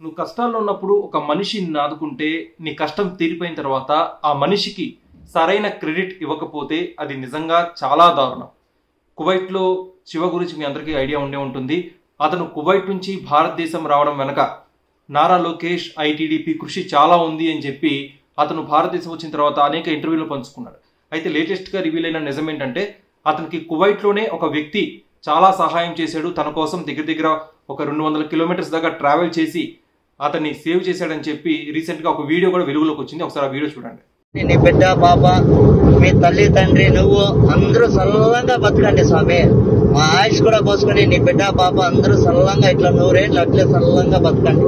నువ్వు కష్టాల్లో ఉన్నప్పుడు ఒక మనిషి నిన్ను ఆదుకుంటే నీ కష్టం తీరిపోయిన తర్వాత ఆ మనిషికి సరైన క్రెడిట్ ఇవ్వకపోతే అది నిజంగా చాలా దారుణం. కువైట్లో శివ గురించి మీ అందరికీ ఐడియా ఉండే ఉంటుంది. అతను కువైట్ నుంచి భారతదేశం రావడం వెనక నారా లోకేష్ ఐటీడీపీ కృషి చాలా ఉంది అని చెప్పి అతను భారతదేశం వచ్చిన తర్వాత అనేక ఇంటర్వ్యూలు పంచుకున్నాడు. అయితే లేటెస్ట్గా రివీల్ అయిన నిజం ఏంటంటే అతనికి కువైట్లోనే ఒక వ్యక్తి చాలా సహాయం చేశాడు. తన కోసం దగ్గర ఒక 200 కిలోమీటర్స్ దాకా ట్రావెల్ చేసి అతన్ని సేవ్ చేశాడని చెప్పి రీసెంట్గా ఒక వీడియో కూడా వెలుగులోకి వచ్చింది. ఒకసారి ఆ వీడియో చూడండి. నీ బిడ్డ పాప మీ తల్లి తండ్రి నువ్వు అందరూ సల్లంగా బతకండి స్వామి. మా ఆయుష్ కూడా పోసుకొని నీ బిడ్డ పాప అందరూ సల్లంగా ఇట్లా 100 ఏళ్ళు అట్లే సల్లంగా బతకండి.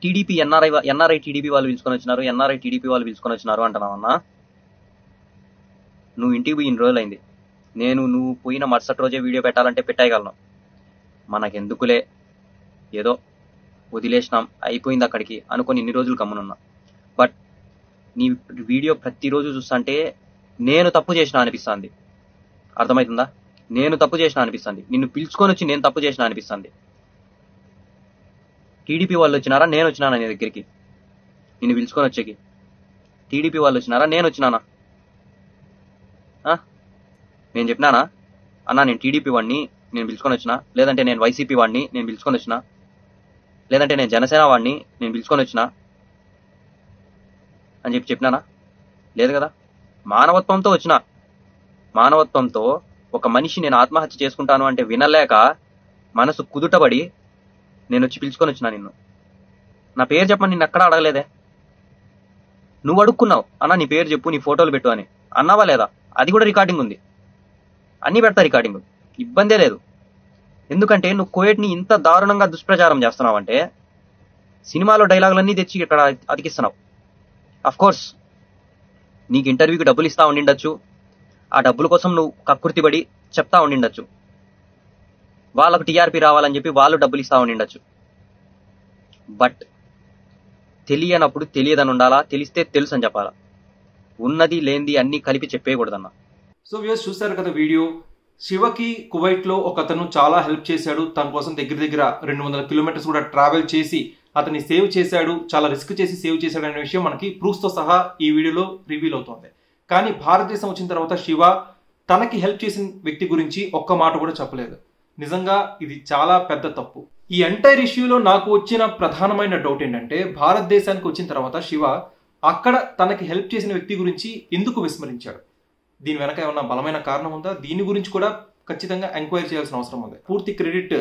టీడీపీ ఎన్ఆర్ఐ టీడీపీ వాళ్ళు పిలుచుకొని వచ్చినారు, ఎన్ఆర్ఐ టీడీపీ వాళ్ళు పిలుచుకొని వచ్చినారు అంటున్నావన్నా. నువ్వు ఇంటికి పోయి ఇన్ని రోజులైంది. నువ్వు పోయిన మరుసటి రోజే వీడియో పెట్టాలంటే పెట్టేయగలను. మనకెందుకులే, ఏదో వదిలేసినాం అయిపోయింది అక్కడికి అనుకొని ఇన్ని రోజులు గమ్మునున్నా. బట్ నీ వీడియో ప్రతిరోజు చూస్తుంటే నేను తప్పు చేసిన అనిపిస్తుంది. అర్థమవుతుందా? నేను తప్పు చేసిన అనిపిస్తుంది. నిన్ను పిలుచుకొని వచ్చి నేను తప్పు చేసిన అనిపిస్తుంది. టీడీపీ వాళ్ళు వచ్చినారా, నేను వచ్చినానా నీ దగ్గరికి? నిన్ను పిలుచుకొని వచ్చేకి టీడీపీ వాళ్ళు వచ్చినారా, నేను వచ్చినానా? నేను చెప్పినానా అన్నా నేను టీడీపీ వాడిని నేను పిలుచుకొని వచ్చినా, లేదంటే నేను వైసీపీ వాడిని నేను పిలుచుకొని వచ్చినా, లేదంటే నేను జనసేన వాడిని నేను పిలుచుకొని వచ్చినా అని చెప్పినానా? లేదు కదా. మానవత్వంతో వచ్చిన, మానవత్వంతో ఒక మనిషి నేను ఆత్మహత్య చేసుకుంటాను అంటే వినలేక మనసు కుదుటబడి నేను వచ్చి పిలుచుకొని వచ్చినా నిన్ను. నా పేరు చెప్పమని నిన్ను ఎక్కడా అడగలేదే. నువ్వు అడుక్కున్నావు అన్నా నీ పేరు చెప్పు, నీ ఫోటోలు పెట్టు అని. అన్నావా లేదా? అది కూడా రికార్డింగ్ ఉంది, అన్నీ పెడతా రికార్డింగ్, ఇబ్బందే లేదు. ఎందుకంటే నువ్వు కువైట్ని ఇంత దారుణంగా దుష్ప్రచారం చేస్తున్నావంటే సినిమాలో డైలాగులన్నీ తెచ్చి ఇక్కడ అతికిస్తున్నావు. అఫ్కోర్స్ నీకు ఇంటర్వ్యూకి డబ్బులు ఇస్తా ఉండిండొచ్చు, ఆ డబ్బుల కోసం నువ్వు కక్కుర్తిపడి చెప్తా ఉండిండొచ్చు, వాళ్ళకు టీఆర్పీ రావాలని చెప్పి వాళ్ళు డబ్బులు ఇస్తా ఉండిండొచ్చు. బట్ తెలియనప్పుడు తెలియదని ఉండాలా, తెలిస్తే తెలుసు అని చెప్పాలా. ఉన్నది లేనిది అన్నీ కలిపి చెప్పేయకూడదన్నా. సో వ్యూవర్స్ చూశారు కదా వీడియో. శివకి కువైట్లో ఒక అతను చాలా హెల్ప్ చేశాడు. తన కోసం దగ్గర 200 కిలోమీటర్స్ కూడా ట్రావెల్ చేసి అతన్ని సేవ్ చేశాడు. చాలా రిస్క్ చేసి సేవ్ చేశాడు అనే విషయం మనకి ప్రూఫ్స్తో సహా ఈ వీడియోలో రివీల్ అవుతుంది. కానీ భారతదేశం వచ్చిన తర్వాత శివ తనకి హెల్ప్ చేసిన వ్యక్తి గురించి ఒక్క మాట కూడా చెప్పలేదు. నిజంగా ఇది చాలా పెద్ద తప్పు. ఈ ఎంటైర్ ఇష్యూలో నాకు వచ్చిన ప్రధానమైన డౌట్ ఏంటంటే భారతదేశానికి వచ్చిన తర్వాత శివ అక్కడ తనకి హెల్ప్ చేసిన వ్యక్తి గురించి ఎందుకు విస్మరించాడు? దీని వెనక ఏమన్నా బలమైన కారణం ఉందా? దీని గురించి కూడా ఖచ్చితంగా ఎంక్వైరీ చేయాల్సిన అవసరం ఉంది. పూర్తి క్రెడిట్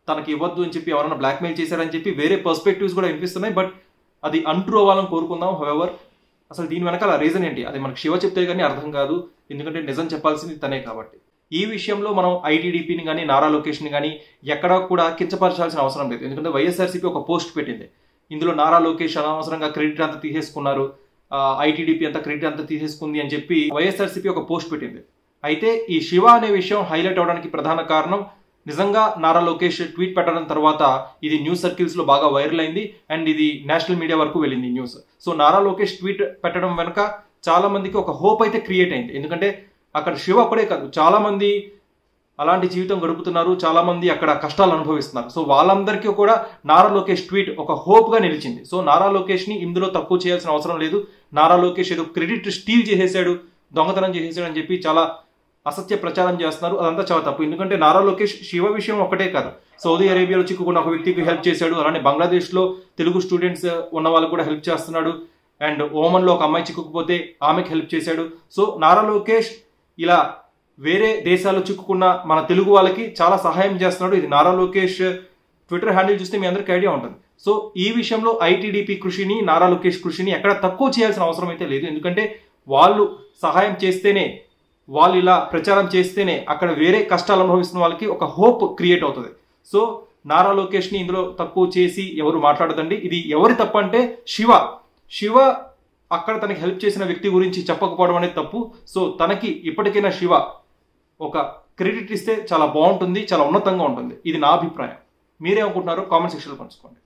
తనకి ఇవ్వద్దు అని చెప్పి ఎవరైనా బ్లాక్మెయిల్ చేశారని చెప్పి వేరే పర్స్పెక్టివ్స్ కూడా వినిపిస్తున్నాయి. బట్ అది అన్ట్రూ అవ్వాలని కోరుకుందాం. హౌఎవర్ అసలు దీని వెనకాల రీజన్ ఏంటి? అది మనకు శివ చెప్తే కానీ అర్థం కాదు. ఎందుకంటే నిజం చెప్పాల్సింది తనే కాబట్టి. ఈ విషయంలో మనం ఐటీడీపీని కానీ నారా లోకేష్ని కానీ ఎక్కడా కూడా కించపరచాల్సిన అవసరం లేదు. ఎందుకంటే వైఎస్ఆర్సీపీ ఒక పోస్ట్ పెట్టింది. ఇందులో నారా లోకేష్ అనవసరంగా క్రెడిట్ అంతా తీసేసుకున్నారు, ఐటీడీపీ అంతా క్రెడిట్ అంతా తీసేసుకుంది అని చెప్పి వైఎస్ఆర్సీపీ ఒక పోస్ట్ పెట్టింది. అయితే ఈ శివ అనే విషయం హైలైట్ అవడానికి ప్రధాన కారణం నిజంగా నారా లోకేష్ ట్వీట్ పెట్టడం తర్వాత ఇది న్యూస్ సర్కిల్స్ లో బాగా వైరల్ అయింది అండ్ ఇది నేషనల్ మీడియా వరకు వెళ్ళింది news. So Nara Lokesh tweet పెట్టడం వెనక చాలా మందికి ఒక హోప్ అయితే క్రియేట్ అయింది. ఎందుకంటే అక్కడ శివ ఒక్కడే కాదు, చాలా మంది అలాంటి జీవితం గడుపుతున్నారు, చాలా మంది అక్కడ కష్టాలు అనుభవిస్తున్నారు. సో వాళ్ళందరికీ కూడా నారా లోకేష్ ట్వీట్ ఒక హోప్ గా నిలిచింది. సో నారా లోకేష్ ని ఇందులో తక్కువ చేయాల్సిన అవసరం లేదు. నారా లోకేష్ ఏదో క్రెడిట్ స్టీల్ చేసేసాడు, దొంగతనం చేసేసాడు అని చెప్పి చాలా అసత్య ప్రచారం చేస్తున్నారు. అదంతా చాలా తప్పు. ఎందుకంటే నారా లోకేష్ శివ విషయం ఒకటే కాదు, సౌదీ అరేబియాలో చిక్కుకున్న ఒక వ్యక్తికి హెల్ప్ చేశాడు, అలానే బంగ్లాదేశ్ లో తెలుగు స్టూడెంట్స్ ఉన్న వాళ్ళకు కూడా హెల్ప్ చేస్తున్నాడు, అండ్ ఓమన్ లో ఒక అమ్మాయి చిక్కుకుపోతే ఆమెకి హెల్ప్ చేశాడు. సో నారా లోకేష్ ఇలా వేరే దేశాల్లో చిక్కుకున్న మన తెలుగు వాళ్ళకి చాలా సహాయం చేస్తున్నాడు. ఇది నారా లోకేష్ ట్విట్టర్ హ్యాండిల్ చూస్తే మీ అందరికీ ఐడియా ఉంటుంది. సో ఈ విషయంలో ఐటీడీపీ కృషిని నారా లోకేష్ కృషిని ఎక్కడ తక్కువ చేయాల్సిన అవసరం అయితే లేదు. ఎందుకంటే వాళ్ళు సహాయం చేస్తేనే, వాళ్ళు ఇలా ప్రచారం చేస్తేనే అక్కడ వేరే కష్టాలు అనుభవిస్తున్న వాళ్ళకి ఒక హోప్ క్రియేట్ అవుతుంది. సో నారా లోకేష్ని ఇందులో తక్కువ చేసి ఎవరు మాట్లాడదండి. ఇది ఎవరి తప్పు అంటే శివ అక్కడ తనకి హెల్ప్ చేసిన వ్యక్తి గురించి చెప్పకపోవడం అనేది తప్పు. సో తనకి ఇప్పటికైనా శివ ఒక క్రెడిట్ ఇస్తే చాలా బాగుంటుంది, చాలా ఉన్నతంగా ఉంటుంది. ఇది నా అభిప్రాయం. మీరేమనుకుంటున్నారో కామెంట్ సెక్షన్లో పంచుకోండి.